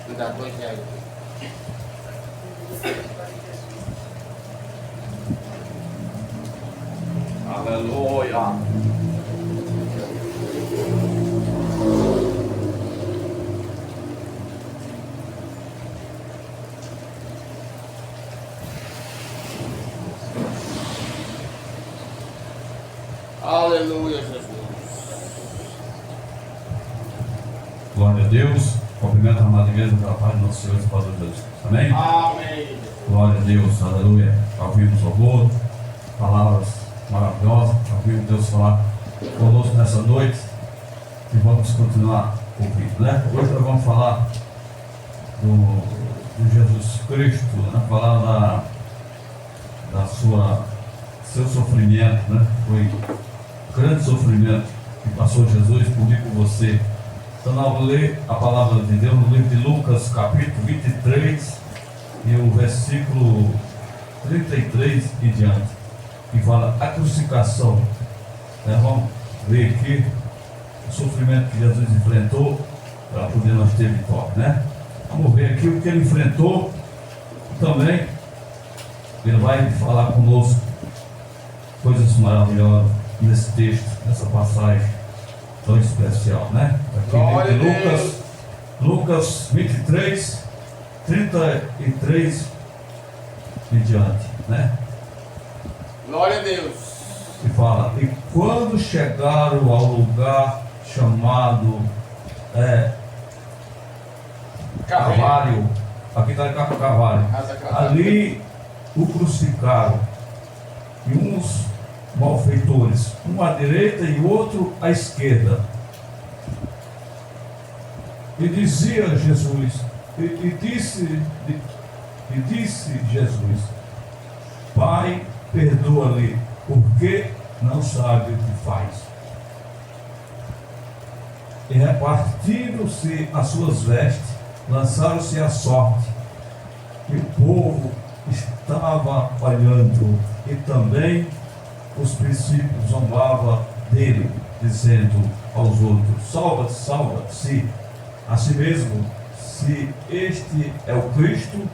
Me dá R$2. Aleluia. Aleluia, Jesus. Glória a Deus. Cumprimento a amada igreja pela paz do nosso Senhor e Salvador Jesus. Amém? Amém. Glória a Deus. Aleluia. Ouvimos louvor, palavras maravilhosas. Ouvimos Deus falar conosco nessa noite. E vamos continuar ouvindo, né? Hoje nós vamos falar do Jesus Cristo, né? Falar da seu sofrimento, né? Foi grande sofrimento que passou Jesus por mim e por você. Então, eu vou ler a palavra de Deus no livro de Lucas, capítulo 23, e o versículo 33 e diante, que fala a crucificação. Vamos ver aqui o sofrimento que Jesus enfrentou para poder nós ter vitória, né? Vamos ver aqui o que ele enfrentou. Também ele vai falar conosco coisas maravilhosas nesse texto, nessa passagem tão especial, né? Aqui em Lucas 23, 33 e diante, né? Glória a Deus. E fala: e quando chegaram ao lugar chamado Calvário, aqui está Calvário, ali o crucificaram, e uns malfeitores, um à direita e outro à esquerda. E dizia Jesus, e disse Jesus: Pai, perdoa-lhe, porque não sabe o que faz. E repartindo-se as suas vestes, lançaram-se à sorte. E o povo estava olhando, e também os princípios zombavam dele, dizendo aos outros: salva-te, salva-se a si mesmo, se este é o Cristo,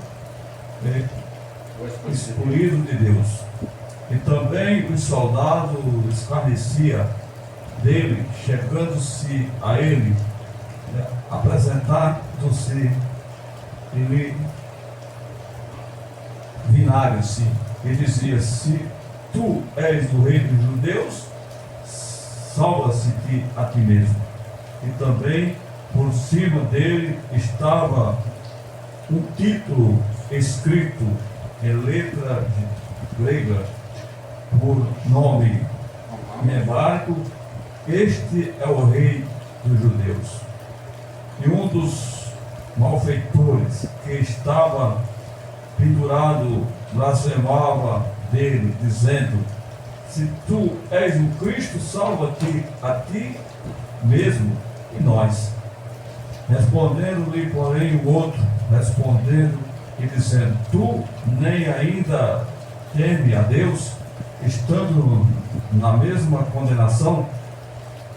escolhido de Deus. E também os soldados escarneciam dele, chegando-se a ele, apresentando-se ele vinagre-se, e dizia: se tu és do rei dos judeus, salva-se a ti mesmo. E também por cima dele estava um título escrito em letra grega, por nome em hebraico: este é o rei dos judeus. E um dos malfeitores que estava pendurado blasfemava dele, dizendo: se tu és o Cristo, salva-te a ti mesmo e nós. Respondendo-lhe, porém, o outro, respondendo e dizendo: tu nem ainda teme a Deus, estando na mesma condenação?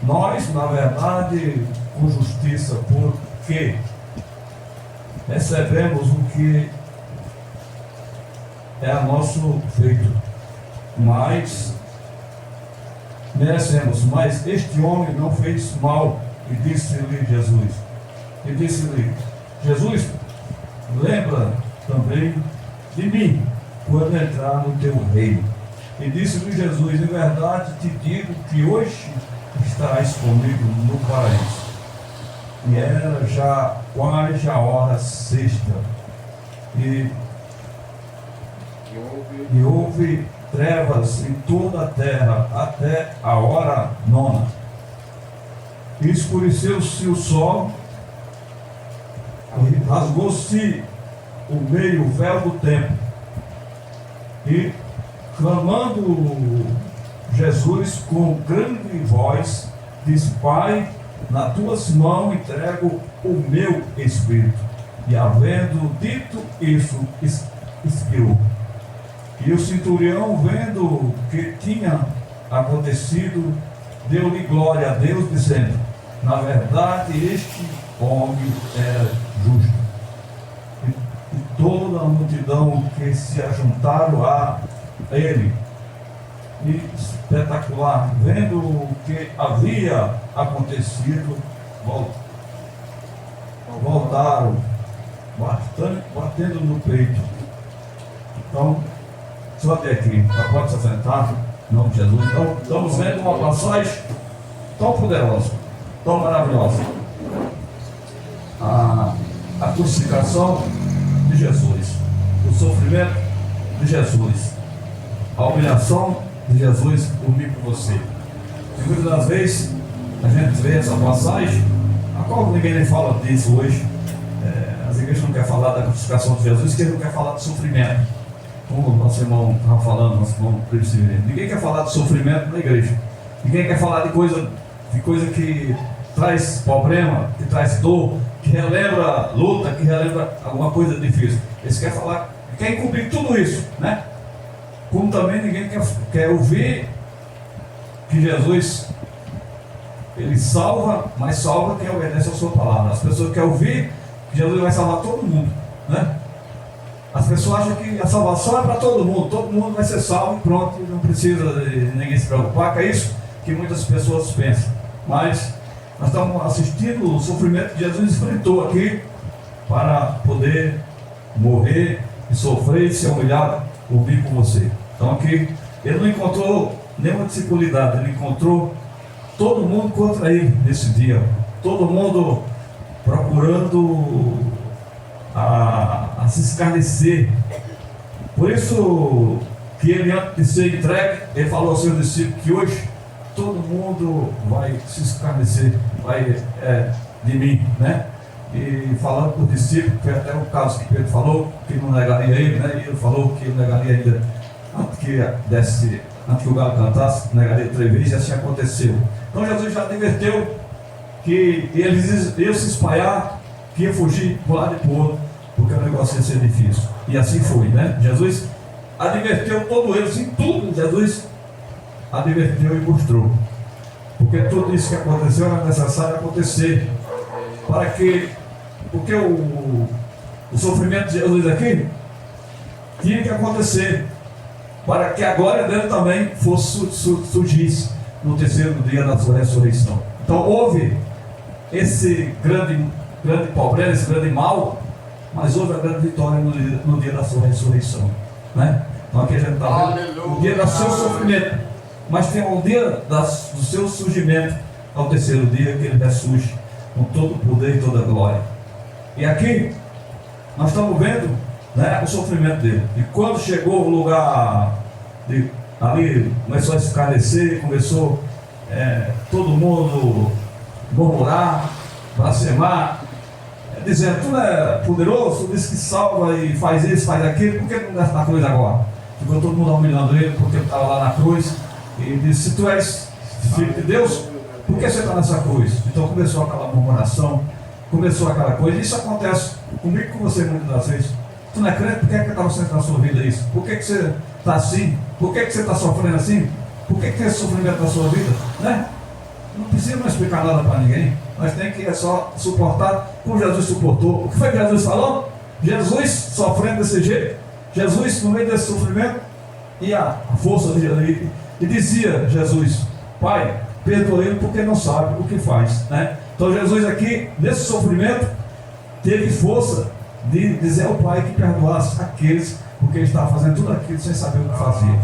Nós, na verdade, com justiça, porque recebemos o que é a nosso feito, mas merecemos. Mas este homem não fez mal. E disse-lhe Jesus: lembra também de mim quando entrar no teu reino. E disse-lhe Jesus: em verdade te digo que hoje estarás comigo no paraíso. E era já quase a hora sexta, e houve trevas em toda a terra até a hora nona. E escureceu-se o sol, e rasgou-se o meio véu do templo. E clamando Jesus com grande voz, disse: Pai, nas tuas mãos entrego o meu espírito. E havendo dito isso, expirou. E o centurião, vendo o que tinha acontecido, deu-lhe glória a Deus, dizendo: na verdade, este homem era justo. toda a multidão que se ajuntaram a ele. E espetacular, vendo o que havia acontecido, voltaram, batendo no peito. Então, só até aqui, pode se sentar, em nome de Jesus. Então, estamos vendo uma passagem tão poderosa, tão maravilhosa. A crucificação de Jesus, o sofrimento de Jesus, a humilhação de Jesus por mim e por você. E muitas das vezes a gente vê essa passagem, a qual ninguém nem fala disso hoje. As igrejas não querem falar da crucificação de Jesus, que não quer falar de sofrimento. Como o nosso irmão estava falando, nosso irmão Príncipe, ninguém quer falar de sofrimento na igreja. Ninguém quer falar de coisa que traz problema, que traz dor, que relembra luta, que relembra alguma coisa difícil. Eles querem falar, querem cobrir tudo isso, né? Como também ninguém quer ouvir que Jesus, ele salva, mas salva quem obedece a sua palavra. As pessoas querem ouvir que Jesus vai salvar todo mundo, né? As pessoas acham que a salvação é para todo mundo vai ser salvo e pronto, não precisa de ninguém se preocupar, que é isso que muitas pessoas pensam. Mas nós estamos assistindo o sofrimento que Jesus enfrentou aqui para poder morrer e sofrer e ser humilhado por mim e por você. Então aqui ele não encontrou nenhuma dificuldade, ele encontrou todo mundo contra ele nesse dia, todo mundo procurando a se escarnecer. Por isso que ele, antes de ser entregue, ele falou aos seus discípulos que hoje todo mundo vai se escarnecer de mim, né? E falando para o discípulo, foi até o caso que Pedro falou, que não negaria ele, né? E ele falou que ele negaria ainda antes que o galo cantasse, negaria 3 vezes, e assim aconteceu. Então Jesus já adverteu que eles iam se espalhar, que ia fugir para um lado e para o outro, porque o negócio ia ser difícil. E assim foi, né? Jesus adverteu todos eles, em tudo Jesus adverteu e mostrou. Porque tudo isso que aconteceu era necessário acontecer. Porque o sofrimento de Jesus aqui tinha que acontecer, para que a glória dele também fosse surgisse no terceiro dia da sua ressurreição. Então houve esse grande problema, esse grande mal, mas houve a grande vitória no dia da sua ressurreição, né? Então aqui a gente está vendo o dia do seu sofrimento, mas tem o dia do seu surgimento, ao terceiro dia que ele ressurge com todo o poder e toda a glória. E aqui nós estamos vendo, né, o sofrimento dele. E quando chegou o lugar ali, começou a esclarecer, começou todo mundo murmurar, blasfemar, dizendo: tu não é poderoso, tu diz que salva e faz isso, faz aquilo, por que não desce na cruz agora? Ficou todo mundo humilhando ele, porque ele estava lá na cruz, e disse: se tu és filho de Deus, por que você está nessa cruz? Então começou aquela murmuração, começou aquela coisa. Isso acontece comigo e com você muitas das vezes. Tu não é crente, por que está acontecendo na sua vida isso? Por que você está assim? Por que você está sofrendo assim? Por que tem esse sofrimento na sua vida? Né? Não precisa mais explicar nada para ninguém. Nós temos que só suportar como Jesus suportou. O que foi que Jesus falou? Jesus sofrendo desse jeito, Jesus no meio desse sofrimento, e a força de Jesus, e dizia Jesus: Pai, perdoa ele porque não sabe o que faz, né? Então Jesus aqui, nesse sofrimento, teve força de dizer ao Pai que perdoasse aqueles, porque ele estava fazendo tudo aquilo sem saber o que fazia.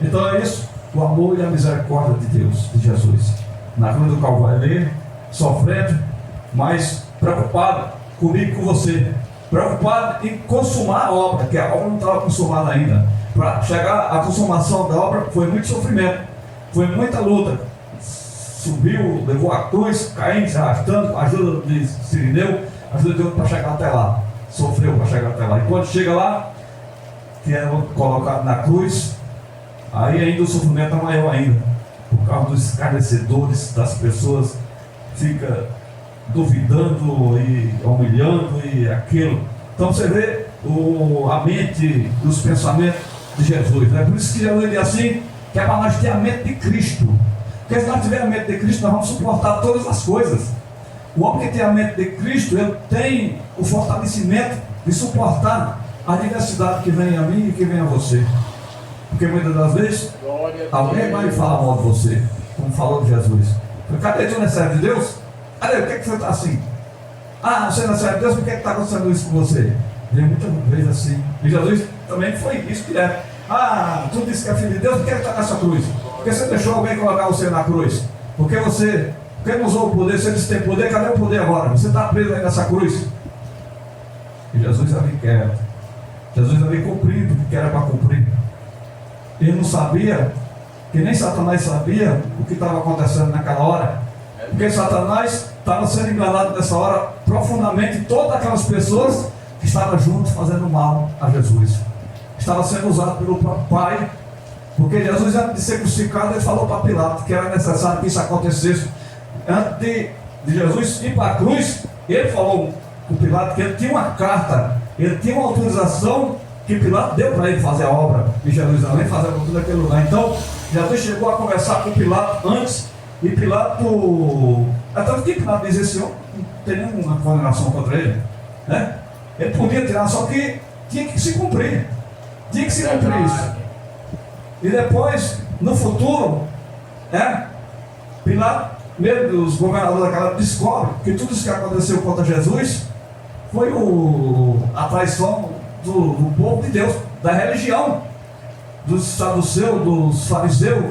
Então é isso, o amor e a misericórdia de Deus, de Jesus, na cruz do Calvário, sofrendo, mas preocupado comigo e com você, preocupado em consumar a obra, que a obra não estava consumada ainda. Para chegar à consumação da obra foi muito sofrimento, foi muita luta. Subiu, levou a cruz, caindo, se arrastando, com a ajuda de Sirineu, ajuda de Deus para chegar até lá. Sofreu para chegar até lá. E quando chega lá, que é colocado na cruz, aí ainda o sofrimento é maior ainda, por causa dos escarnecedores, das pessoas fica duvidando e humilhando e aquilo. Então você vê a mente, os pensamentos de Jesus, né? Por isso que Jesus diz assim, que é para nós ter a mente de Cristo. Porque se nós tivermos a mente de Cristo, nós vamos suportar todas as coisas. O homem que tem a mente de Cristo, ele tem o fortalecimento de suportar a diversidade que vem a mim e que vem a você. Porque muitas das vezes, Glória a alguém vai Deus. falar mal de você, como falou de Jesus. Cadê tu não é servo de Deus? Cadê? Por que você está assim? Ah, você não é servo de Deus, por que está acontecendo isso com você? Vem muitas vezes assim. E Jesus também foi isso direto. Ah, tu disse que é filho de Deus, por que está nessa cruz? Porque você deixou alguém colocar você na cruz? Porque não usou o poder, você disse que tem poder, cadê o poder agora? Você está preso aí nessa cruz. E Jesus ali quieto. Jesus ali cumprindo o que era para cumprir. Ele não sabia, que nem Satanás sabia o que estava acontecendo naquela hora. Porque Satanás estava sendo enganado nessa hora profundamente. Todas aquelas pessoas que estavam juntos fazendo mal a Jesus. Estava sendo usado pelo próprio Pai. Porque Jesus, antes de ser crucificado, ele falou para Pilato que era necessário que isso acontecesse. Antes de Jesus ir para a cruz, ele falou para Pilato que ele tinha uma carta, ele tinha uma autorização que Pilato deu para ele fazer a obra de Jerusalém, fazer tudo naquele lugar. Então, Jesus chegou a conversar com Pilato antes, e Pilato, até que Pilato dizia assim, não tem nenhuma condenação contra ele, né? Ele podia tirar, só que tinha que se cumprir. Tinha que se cumprir isso. E depois, no futuro, Pilato, mesmo os governadores daquela época, descobrem que tudo isso que aconteceu contra Jesus foi a traição do povo de Deus, da religião, dos saduceus, dos fariseus,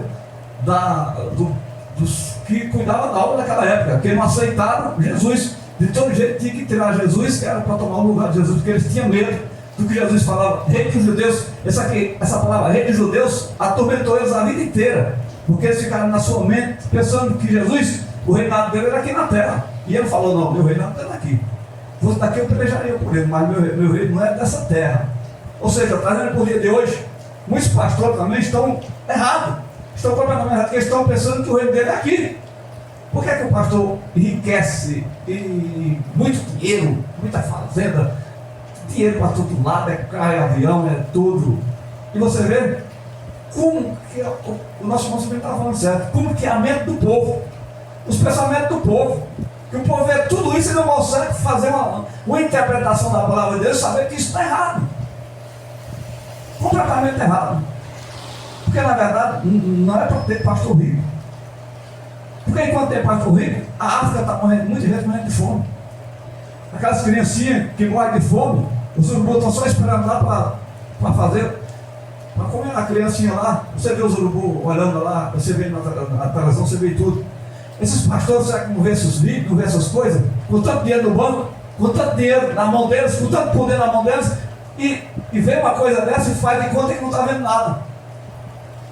dos que cuidavam da obra daquela época, que não aceitaram Jesus. De todo jeito tinha que tirar Jesus, que era para tomar o lugar de Jesus, porque eles tinham medo do que Jesus falava. Rei dos judeus, essa palavra rei dos judeus atormentou eles a vida inteira, porque eles ficaram na sua mente pensando que Jesus, o reinado dele era aqui na terra. E ele falou, não, meu reinado está aqui. Se fosse daqui eu pelejaria por ele, mas meu reino não é dessa terra. Ou seja, trazendo para o dia de hoje, muitos pastores também estão errados. Estão completamente errados, porque estão pensando que o reino dele é aqui. Por que é que o pastor enriquece e muito dinheiro, muita fazenda, dinheiro para todo lado, é carro, é avião, é tudo. E você vê como que o nosso conhecimento estava falando certo, como que é a mente do povo, os pensamentos do povo. Que o povo vê tudo isso e não consegue fazer uma interpretação da palavra de Deus e saber que isso está errado. Completamente errado. Porque na verdade não é para ter pastor rico. Porque enquanto tem pastor rico, a África está morrendo, muita gente morrendo de fome. Aquelas criancinhas que morrem de fome, os urubus estão só esperando lá para comer a criancinha lá. Você vê os urubus olhando lá, você vê na televisão, você vê tudo. Esses pastores, será que não vê esses vídeos, não vê essas coisas? Com tanto dinheiro no banco, com tanto dinheiro na mão deles, com tanto poder na mão deles, e vê uma coisa dessa e faz de conta que não está vendo nada.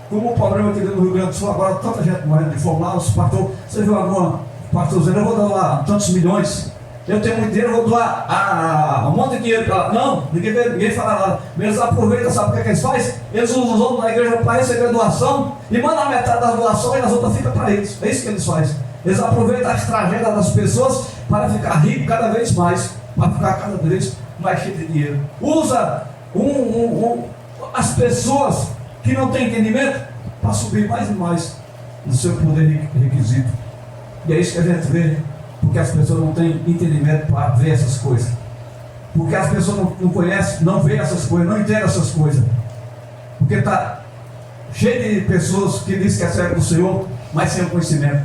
Como o problema aqui no Rio Grande do Sul, agora tanta gente morrendo de fome lá, os pastores, você viu alguma pastor dizendo, eu vou dar lá tantos milhões, eu tenho muito dinheiro, eu vou doar um monte de dinheiro para lá. Não, ninguém fala nada. Eles aproveitam, sabe o que eles fazem? Eles usam os outros da igreja para receber doação e mandam a metade das doações e as outras ficam para eles. É isso que eles fazem. Eles aproveitam as tragédias das pessoas para ficar ricos cada vez mais, para ficar cada vez mais cheio de dinheiro. Usa as pessoas que não têm entendimento para subir mais e mais no seu poder requisito. E é isso que a gente vê. Porque as pessoas não têm entendimento para ver essas coisas. Porque as pessoas não conhecem, não veem essas coisas, não entendem essas coisas. Porque está cheio de pessoas que dizem que é servo do Senhor, mas sem o conhecimento.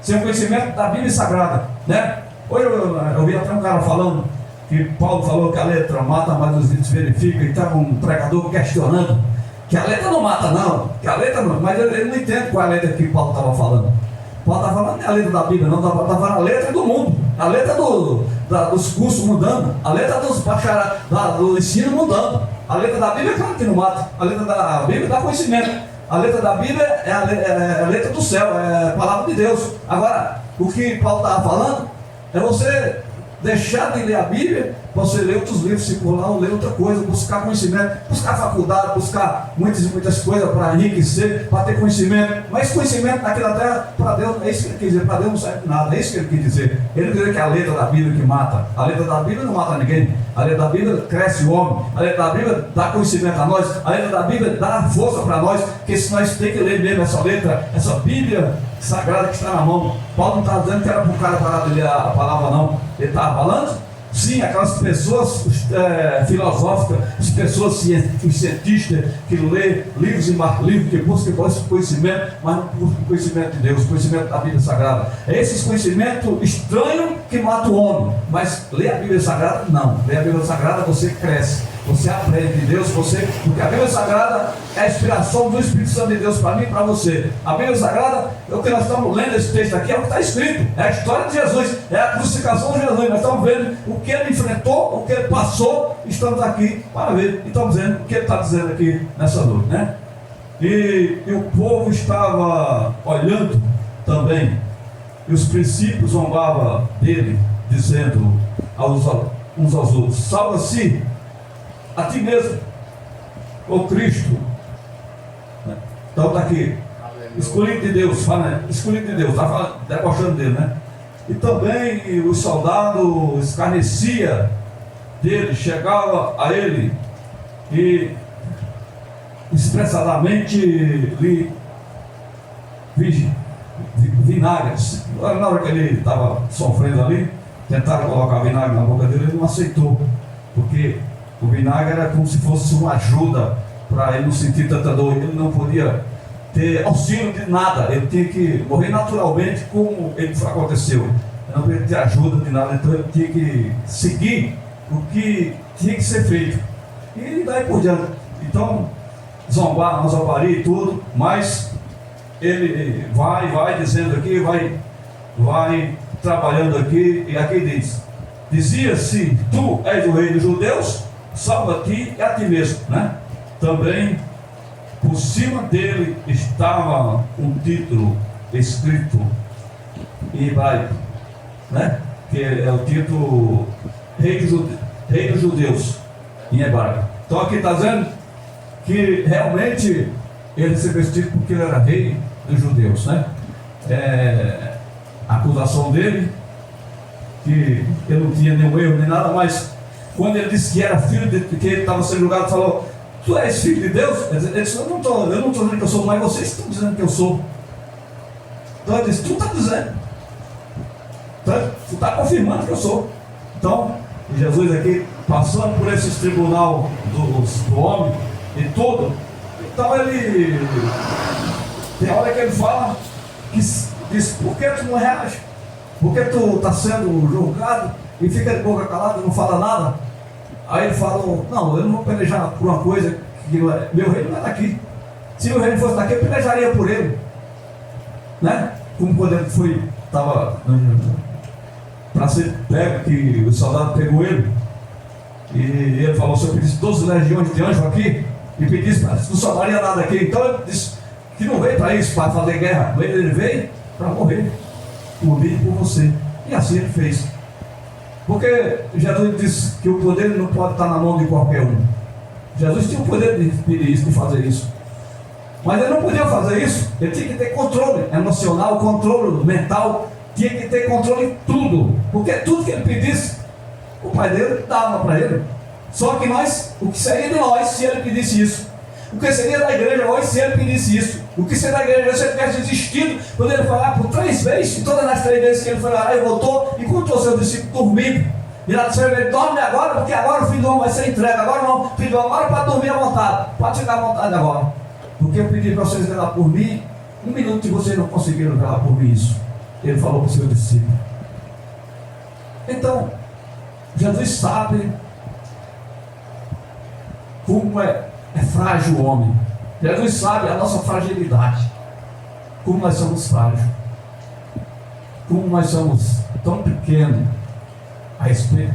Sem o conhecimento da Bíblia Sagrada, né? Hoje eu vi até um cara falando que Paulo falou que a letra mata, mas os vídeos verificam, e estava um pregador questionando que a letra não mata não, que a letra não, mas ele não entende qual é a letra que Paulo estava falando. Paulo está falando, não é a letra da Bíblia, não, está falando a letra do mundo, a letra dos cursos mudando, a letra dos bacharáis, do ensino mudando. A letra da Bíblia é claro que não mata, a letra da Bíblia dá conhecimento, a letra da Bíblia é a letra do céu, é a palavra de Deus. Agora, o que Paulo estava falando é você deixar de ler a Bíblia, você ler outros livros circular, ou ler outra coisa, buscar conhecimento, buscar faculdade, buscar muitas coisas para enriquecer, para ter conhecimento. Mas conhecimento naquela terra, para Deus, é isso que ele quer dizer, para Deus não serve nada, é isso que ele quer dizer. Ele não quer dizer que é a letra da Bíblia que mata, a letra da Bíblia não mata ninguém, a letra da Bíblia cresce o homem, a letra da Bíblia dá conhecimento a nós, a letra da Bíblia dá força para nós, porque se nós temos que ler mesmo essa letra, essa Bíblia sagrada que está na mão. Paulo não está dizendo que era para o cara parar de ler a palavra não, ele estava falando Sim, aquelas pessoas filosóficas, as pessoas os cientistas que lê livros e marcam livros, que buscam conhecimento, mas não buscam conhecimento de Deus, conhecimento da Bíblia Sagrada. É esse conhecimento estranho que mata o homem, mas ler a Bíblia Sagrada, não. Ler a Bíblia Sagrada, você cresce, você aprende de Deus, porque a Bíblia Sagrada é a inspiração do Espírito Santo de Deus para mim e para você. A Bíblia Sagrada, é o que nós estamos lendo esse texto aqui, é o que está escrito, é a história de Jesus, é a crucificação de Jesus. Nós estamos vendo o que ele enfrentou, o que ele passou, estamos aqui para ver, e estamos vendo o que ele está dizendo aqui nessa noite, né? E o povo estava olhando também, e os princípios zombavam dele, dizendo uns aos outros: salva-se a ti mesmo, ô Cristo. Então está aqui, escolhido de Deus, escolhido de Deus, está debochando dele, né? E também o soldado escarnecia dele, chegava a ele e expressadamente lhe vinagres. Na hora que ele estava sofrendo ali, tentaram colocar vinagre na boca dele, ele não aceitou, porque o vinagre era como se fosse uma ajuda para ele não sentir tanta dor. Ele não podia ter auxílio de nada, ele tinha que morrer naturalmente, como ele aconteceu. Ele não podia ter ajuda de nada, então ele tinha que seguir o que tinha que ser feito. E daí por diante. Então, zombaria e tudo, mas ele vai dizendo aqui, vai trabalhando aqui, e aqui dizia-se: tu és o rei dos judeus, salva-te e a ti mesmo, né? Também por cima dele estava um título escrito em hebraico, né? Que é o título Rei dos Judeus em hebraico. Então aqui está dizendo que realmente ele se vestiu porque ele era rei dos judeus, né? A acusação dele, que ele não tinha nenhum erro nem nada, mas quando ele disse que era filho que ele estava sendo julgado, falou: tu és filho de Deus? Ele disse: eu não estou dizendo que eu sou, mas vocês estão dizendo que eu sou. Então ele disse: tu está dizendo, tu está confirmando que eu sou. Então Jesus aqui, passando por esse tribunal do homem e tudo, então ele tem hora que ele fala, que diz: por que tu não reage? Por que tu está sendo julgado e fica de boca calada e não fala nada? Aí ele falou: não, eu não vou pelejar por uma coisa que meu reino não é daqui. Se meu reino fosse daqui, eu pelejaria por ele, né? Como quando ele estava para ser pego, que o soldado pegou ele, e ele falou: se eu pedisse 12 legiões de anjos aqui e pedisse, não sobraria nada aqui. Então ele disse que não veio para isso, para fazer guerra, ele veio para morrer por mim e por você. E assim ele fez. Porque Jesus disse que o poder não pode estar na mão de qualquer um. Jesus tinha o poder de pedir isso, de fazer isso, mas ele não podia fazer isso. Ele tinha que ter controle emocional, controle mental, tinha que ter controle em tudo, porque tudo que ele pedisse, o pai dele dava para ele. Só que o que seria de nós se ele pedisse isso? O que seria da igreja hoje se ele pedisse isso? O que seria da igreja se ele tivesse desistido quando ele foi lá por 3 vezes, e todas as 3 vezes que ele foi lá e voltou, encontrou seu discípulo dormindo, e lá disseram: ele dorme agora, porque agora o filho do homem vai ser entregue, agora não, filho do homem, agora pode dormir à vontade, pode ficar à vontade agora, porque eu pedi para vocês velar por mim, 1 minuto e vocês não conseguiram velar por mim. Isso ele falou para o seu discípulo. Então Jesus sabe como é frágil o homem. Jesus sabe a nossa fragilidade, como nós somos frágeis, como nós somos tão pequenos a respeito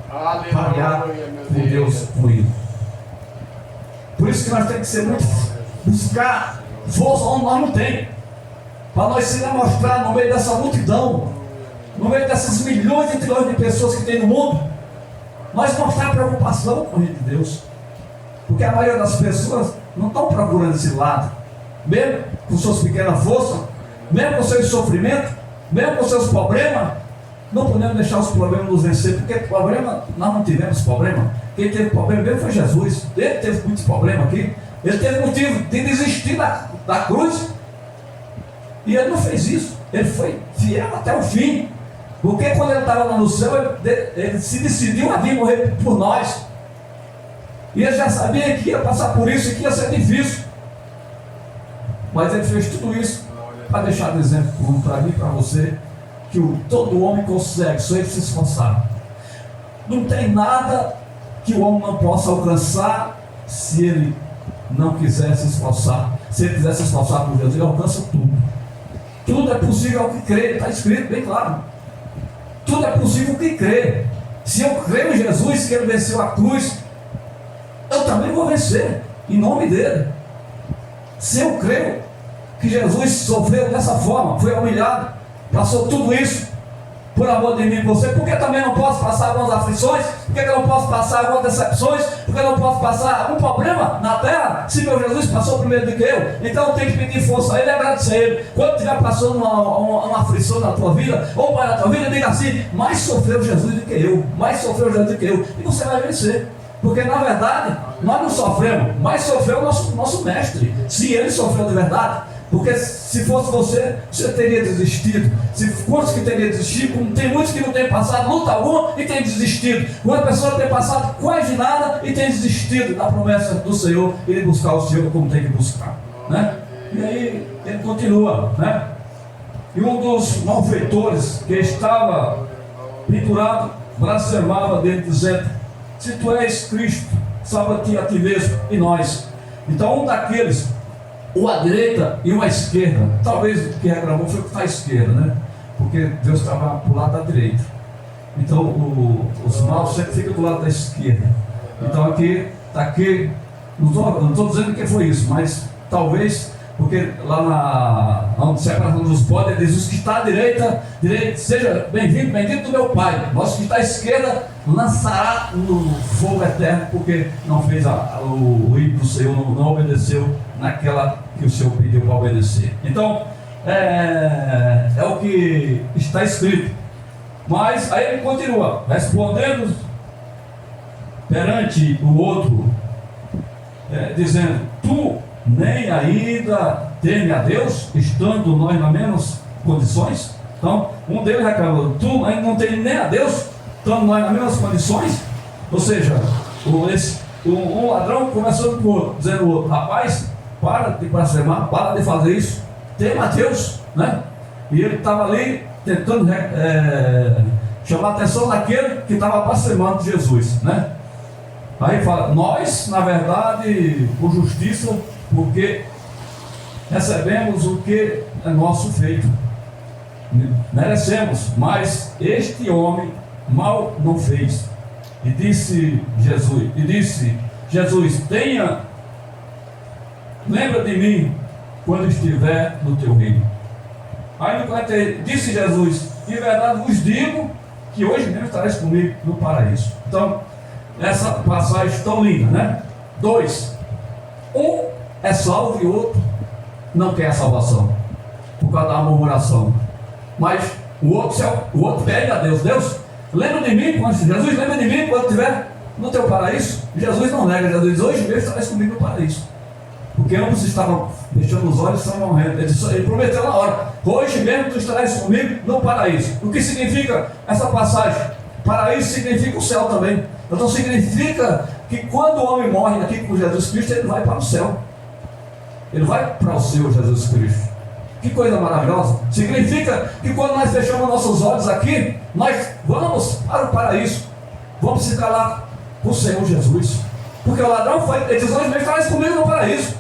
parear com Deus unido. Por isso que nós temos que ser muito, buscar força onde nós não temos, para nós se mostrar no meio dessa multidão, no meio dessas milhões e trilhões de pessoas que tem no mundo, nós mostrar preocupação com o reino de Deus. Porque a maioria das pessoas não estão procurando esse lado, mesmo com suas pequenas forças, mesmo com seus sofrimentos, mesmo com seus problemas. Não podemos deixar os problemas nos vencer, porque problema, nós não tivemos problema. Quem teve problema mesmo foi Jesus. Ele teve muitos problemas aqui. Ele teve motivo de desistir da cruz, e ele não fez isso. Ele foi fiel até o fim. Porque quando ele estava lá no céu, ele se decidiu a vir morrer por nós. E ele já sabia que ia passar por isso e que ia ser difícil. Mas ele fez tudo isso para deixar de exemplo para mim e para você, que todo homem consegue, só ele se esforçar. Não tem nada que o homem não possa alcançar se ele não quiser se esforçar. Se ele quiser se esforçar por Deus, ele alcança tudo. Tudo é possível ao que crê, está escrito bem claro. Tudo é possível ao que crê. Se eu creio em Jesus, que ele venceu a cruz, eu também vou vencer, em nome dele. Se eu creio que Jesus sofreu dessa forma, foi humilhado, passou tudo isso por amor de mim e você, por que também não posso passar algumas aflições? Por que eu não posso passar algumas decepções? Por que eu não posso passar algum problema na terra? Se meu Jesus passou primeiro do que eu, então eu tenho que pedir força a ele e agradecer a ele. Quando estiver passando uma aflição na tua vida, ou para a tua vida, diga assim: mais sofreu Jesus do que eu, mais sofreu Jesus do que eu, e você vai vencer. Porque na verdade, nós não sofremos, mas sofreu o nosso mestre. Se ele sofreu de verdade, porque se fosse você teria desistido. Quantos que teriam desistido? Como tem muitos que não têm passado luta alguma e têm desistido. Quantas pessoas têm passado quase nada e têm desistido da promessa do Senhor e de buscar o Senhor como tem que buscar, né? E aí ele continua, né? E um dos malfeitores que estava pendurado blasfemava dele, dizendo: se tu és Cristo, salva-te a ti mesmo e nós. Então um daqueles, ou à direita e uma à esquerda, talvez o que reclamou foi que está à esquerda, né? Porque Deus estava para o lado da direita. Então os maus sempre ficam do lado da esquerda. Então aqui, está aqui, não estou dizendo que foi isso, mas talvez, porque lá onde separação dos podes, ele diz: os que está à direita, seja bem-vindo, bendito do meu Pai. Mas que está à esquerda lançará no fogo eterno, porque não fez o ímpio do Senhor, não obedeceu naquela que o Senhor pediu para obedecer. Então, é o que está escrito. Mas aí ele continua, respondendo perante o outro, dizendo: tu nem ainda teme a Deus, estando nós nas mesmas condições? Então, um deles reclamou: tu ainda não teme nem a Deus, estando nós nas mesmas condições? Ou seja, um ladrão começou com o outro, dizendo o outro: rapaz, para de blasfemar, para de fazer isso, tema a Deus, né? E ele estava ali tentando chamar a atenção daquele que estava blasfemando Jesus, né? Aí fala: nós, na verdade, por justiça, porque recebemos o que é nosso feito, merecemos, mas este homem mal não fez. E disse Jesus: lembra de mim quando estiver no teu reino. Aí no 40 disse Jesus: de verdade vos digo que hoje mesmo estareis comigo no paraíso. Então, essa passagem tão linda, né? 2, um é salvo e o outro não quer a salvação por causa da murmuração. Mas o outro pede a Deus: Deus, lembra de mim quando Jesus lembra de mim quando estiver no teu paraíso. Jesus não nega, Jesus diz: hoje mesmo estareis comigo no paraíso. Porque ambos estavam fechando os olhos e estavam morrendo. Ele prometeu na hora: hoje mesmo tu estarás comigo no paraíso. O que significa essa passagem? Paraíso significa o céu também. Então significa que quando o homem morre aqui com Jesus Cristo, ele vai para o céu. Ele vai para o Senhor Jesus Cristo. Que coisa maravilhosa. Significa que quando nós fechamos nossos olhos aqui, nós vamos para o paraíso. Vamos ficar lá com o Senhor Jesus. Porque o ladrão foi, ele diz: hoje mesmo estarás comigo no paraíso.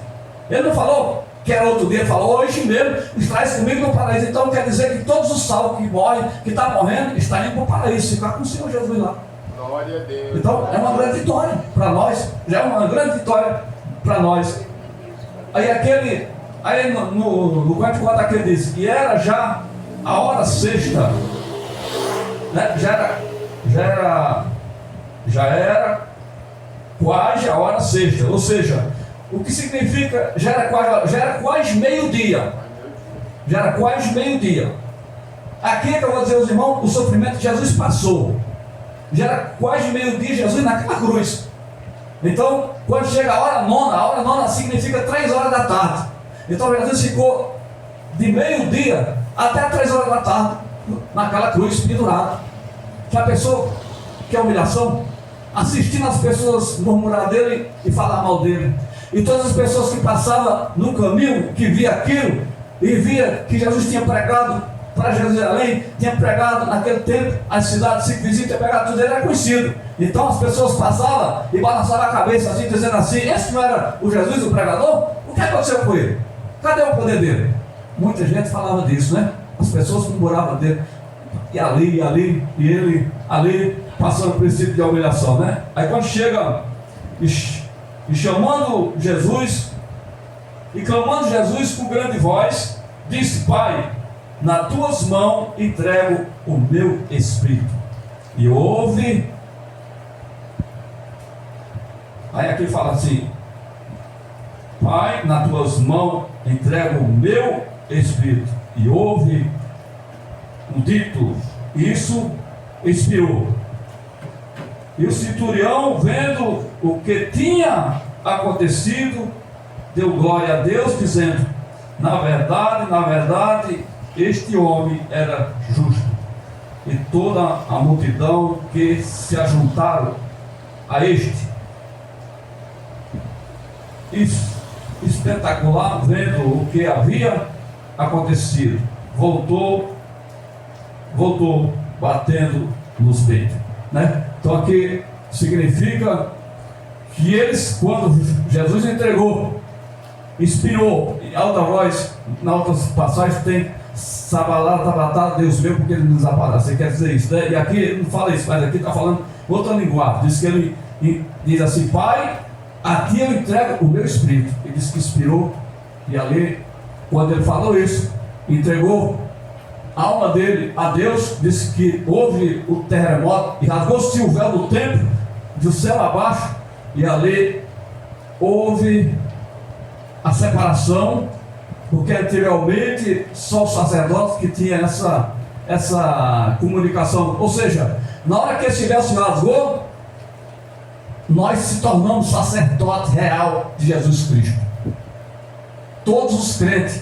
Ele não falou que era outro dia, ele falou: hoje mesmo estarás comigo no paraíso. Então quer dizer que todos os salvos que morrem, que estão morrendo, estão indo para o paraíso, ficar com o Senhor Jesus lá. Glória a Deus. Então é uma grande vitória para nós. Já é uma grande vitória para nós. Aí no 44 aquele diz: e era já a hora sexta, né? Já era quase a hora sexta. Ou seja, o que significa já era quase meio-dia. Já era quase meio-dia. Aqui é que eu vou dizer aos irmãos: o sofrimento de Jesus passou. Já era quase meio-dia, Jesus naquela cruz. Então, quando chega a hora nona significa 3 horas da tarde. Então Jesus ficou de meio-dia até 3 horas da tarde naquela cruz pendurado. Já pensou que é humilhação? Assistindo as pessoas murmurar dele e falar mal dele. E todas as pessoas que passavam no caminho, que via aquilo, e via que Jesus tinha pregado para Jerusalém, tinha pregado naquele tempo, as cidades circunvizinhas, tinha pregado tudo, ele era conhecido. Então as pessoas passavam e balançavam a cabeça assim, dizendo assim: esse não era o Jesus, o pregador? O que aconteceu com ele? Cadê o poder dele? Muita gente falava disso, né? As pessoas murmuravam dele. E ali, e ele ali, passando o princípio de humilhação, né? Aí quando chega e chamando Jesus, e clamando Jesus com grande voz, disse: Pai, nas tuas mãos entrego o meu espírito. E ouve. Aí aqui fala assim: Pai, nas tuas mãos entrego o meu espírito. E ouve um dito, isso expirou. E o centurião, vendo o que tinha acontecido, deu glória a Deus, dizendo: na verdade, este homem era justo. E toda a multidão que se ajuntaram a este, espetacular, vendo o que havia acontecido, voltou batendo nos peitos, né? Então aqui significa que eles, quando Jesus entregou, inspirou em alta voz, na outras passagens tem sabalá, tabatá, Deus meu, porque ele nos aparece. Você quer dizer isso, né? E aqui ele não fala isso, mas aqui está falando outra linguagem. Diz que ele diz assim: Pai, a ti eu entrego o meu espírito. Ele disse que inspirou, e ali, quando ele falou isso, entregou a alma dele a Deus, disse que houve o terremoto e rasgou-se o véu do templo, do céu abaixo, e ali houve a separação, porque anteriormente só o sacerdote que tinha essa comunicação. Ou seja, na hora que esse véu se rasgou, nós se tornamos sacerdote real de Jesus Cristo. Todos os crentes,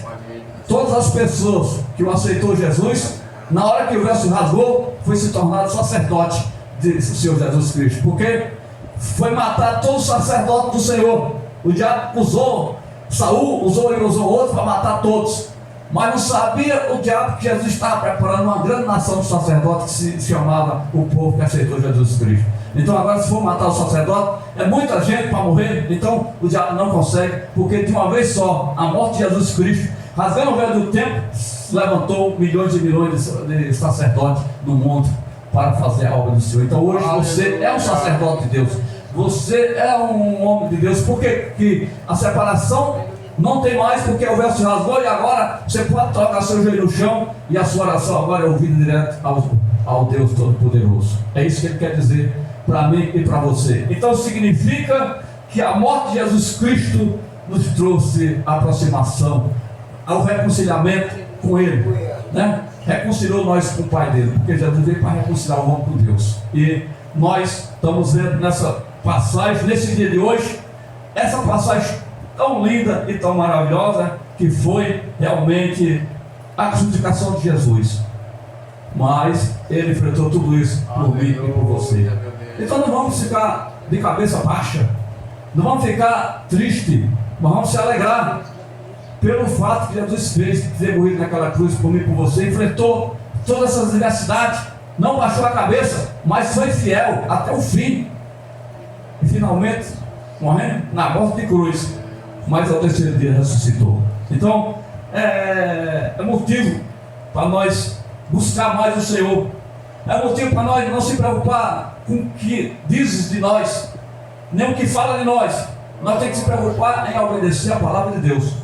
todas as pessoas que o aceitou Jesus, na hora que o véu se rasgou, foi se tornado sacerdote do Senhor Jesus Cristo, porque foi matar todos os sacerdotes do Senhor. O diabo usou, Saul usou outro para matar todos, mas não sabia o diabo que Jesus estava preparando uma grande nação de sacerdotes que se chamava o povo que aceitou Jesus Cristo. Então agora, se for matar o sacerdote, é muita gente para morrer. Então o diabo não consegue, porque de uma vez só, a morte de Jesus Cristo, rasgando o véu do tempo, levantou milhões e milhões de sacerdotes no mundo para fazer a obra do Senhor. Então hoje você é um sacerdote de Deus, você é um homem de Deus. Porque que a separação não tem mais, porque o véu se rasgou, e agora você pode tocar seu joelho no chão, e a sua oração agora é ouvida direto ao Deus Todo-Poderoso. É isso que ele quer dizer para mim e para você. Então significa que a morte de Jesus Cristo nos trouxe a aproximação, ao reconciliamento com Ele, né? Reconciliou nós com o Pai dele, porque Jesus veio para reconciliar o homem com Deus. E nós estamos vendo nessa passagem, nesse dia de hoje, essa passagem tão linda e tão maravilhosa, que foi realmente a crucificação de Jesus. Mas Ele enfrentou tudo isso por mim e por você. Então não vamos ficar de cabeça baixa, não vamos ficar triste, mas vamos se alegrar pelo fato que Jesus fez, de ter morrido naquela cruz por mim e por você. Enfrentou todas essas adversidades, não baixou a cabeça, mas foi fiel até o fim, e finalmente morrendo na morte de cruz, mas ao terceiro dia ressuscitou. Então é motivo para nós buscar mais o Senhor, é motivo para nós não se preocupar com o que dizes de nós, nem o que fala de nós. Nós temos que se preocupar em obedecer a palavra de Deus,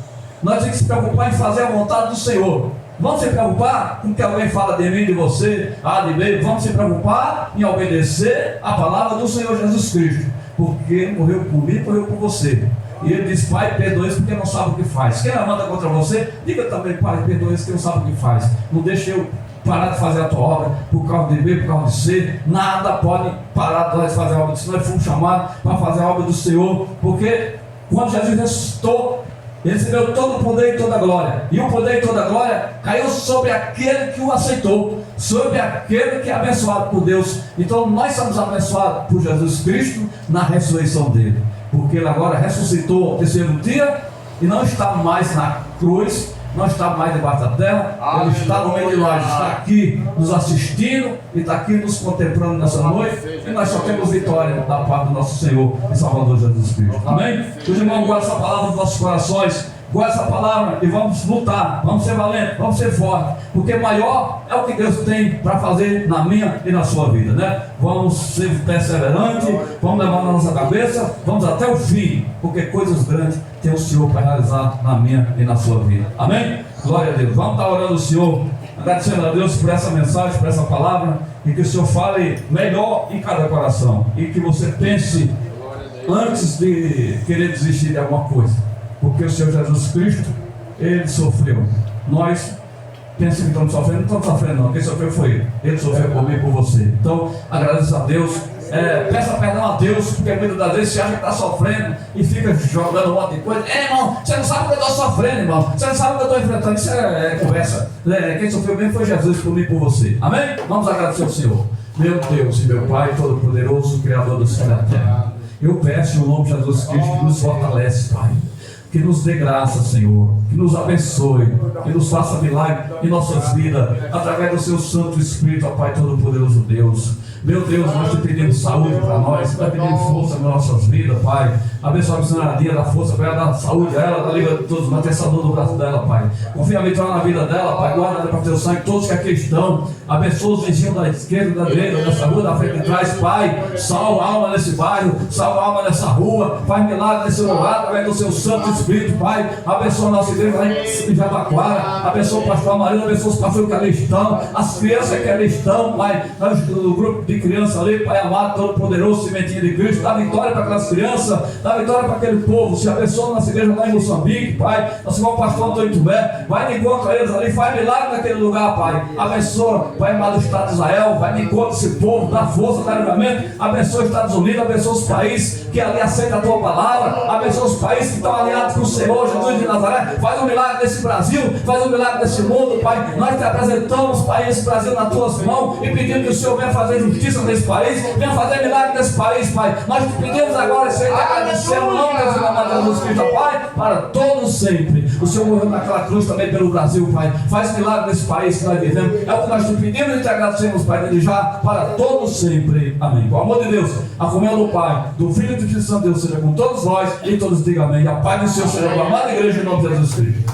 nós temos que se preocupar em fazer a vontade do Senhor. Vamos se preocupar com o que alguém fala de mim, de você, de mim. Vamos se preocupar em obedecer a palavra do Senhor Jesus Cristo, porque Ele morreu por mim, morreu por você. E Ele diz: Pai, perdoa eles porque não sabe o que faz. Quem levanta contra você, diga também: Pai, perdoa eles que não sabe o que faz. Não deixe eu parar de fazer a tua obra por causa de B, por causa de C. Nada pode parar de nós fazer a obra do Senhor. Nós fomos chamados para fazer a obra do Senhor, porque quando Jesus ressuscitou, Ele recebeu todo o poder e toda a glória. E o poder e toda a glória caiu sobre aquele que o aceitou, sobre aquele que é abençoado por Deus. Então nós somos abençoados por Jesus Cristo na ressurreição dele, porque ele agora ressuscitou ao terceiro dia e não está mais na cruz, não está mais debaixo da terra. Ele está no meio de nós, está aqui nos assistindo e está aqui nos contemplando nessa noite. E nós só temos vitória da parte do nosso Senhor e Salvador Jesus Cristo. Amém? Os irmãos, guardem essa palavra nos nossos corações. Guarde essa palavra e vamos lutar, vamos ser valentes, vamos ser fortes, porque maior é o que Deus tem para fazer na minha e na sua vida, né? Vamos ser perseverantes, vamos levar na nossa cabeça, vamos até o fim, porque coisas grandes tem o Senhor para realizar na minha e na sua vida. Amém? Glória a Deus. Vamos estar orando ao Senhor, agradecendo a Deus por essa mensagem, por essa palavra, e que o Senhor fale melhor em cada coração, e que você pense antes de querer desistir de alguma coisa. Porque o Senhor Jesus Cristo, Ele sofreu. Nós pensamos que estamos sofrendo, não estamos sofrendo não. Quem sofreu foi Ele. Ele sofreu por mim e por você. Então, agradeça a Deus. Peça perdão a Deus, porque muitas das vezes você acha que está sofrendo e fica jogando um monte de coisa. Irmão, você não sabe o que eu estou sofrendo, irmão. Você não sabe o que eu estou enfrentando. Isso é conversa. Quem sofreu bem foi Jesus por mim e por você. Amém? Vamos agradecer ao Senhor. Meu Deus e meu Pai Todo-Poderoso, Criador do céu e da terra. Eu peço em nome de Jesus Cristo que nos fortalece, Pai. Que nos dê graça, Senhor, que nos abençoe, que nos faça milagre em nossas vidas, através do seu Santo Espírito, ó Pai Todo-Poderoso Deus. Meu Deus, nós te pedimos saúde para nós pedimos força nas nossas vidas, Pai. Abençoa a missionaria, dá força para ela, dá saúde a ela, dá livre de todos, mantenha do braço dela, Pai. Confia a vitória na vida dela, Pai. Guarda ela para teu sangue, todos que aqui estão. Abençoa os vizinhos da esquerda, da direita, dessa rua, da frente e de trás, Pai. Salva a alma nesse bairro, salva a alma nessa rua, faz milagre nesse lugar, através do seu Santo Espírito, Pai. Abençoa a nossa igreja lá em Jabaquara, abençoa o pastor Amarino, abençoa os pastores que ali estão, as crianças que ali estão, Pai. O grupo de crianças ali, Pai amado, todo-poderoso, sementinha de Cristo, dá vitória para aquelas crianças, dá vitória para aquele povo. Se abençoa a nossa igreja lá em Moçambique, Pai. Nosso irmão pastor Antônio Tubé, vai de encontro a eles ali, faz milagre naquele lugar, Pai. Abençoa, Pai amado, o Estado de Israel, vai de encontro a esse povo, dá força, dá livramento. Abençoa os Estados Unidos, abençoa os países que ali aceitam a tua palavra, abençoa os países que estão alinhados com o Senhor Jesus de Nazaré. Faz um milagre nesse Brasil, faz um milagre nesse mundo, Pai. Nós te apresentamos, Pai, esse Brasil nas tuas mãos e pedimos que o Senhor venha fazer justiça nesse país, venha fazer milagre nesse país, Pai. Nós te pedimos agora, Senhor, e te agradecemos, não Deus, Jesus Cristo, Pai, para todos sempre. O Senhor morreu naquela cruz também pelo Brasil, Pai. Faz milagre nesse país que nós vivemos. É o que nós te pedimos e te agradecemos, Pai, desde já, para todos sempre. Amém. Com o amor de Deus, a comunhão do Pai, do Filho e do Espírito Santo, Deus seja com todos nós e todos digam amém. A paz do Senhor seja com a amada igreja em nome de Jesus Cristo.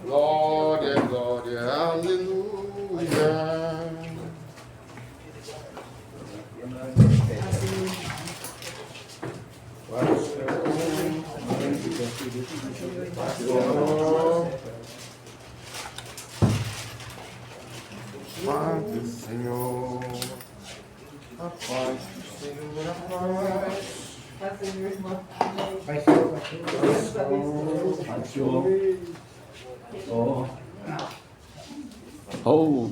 Glória, glória, aleluia. Paz do Senhor, a paz do Senhor, a paz. Oh.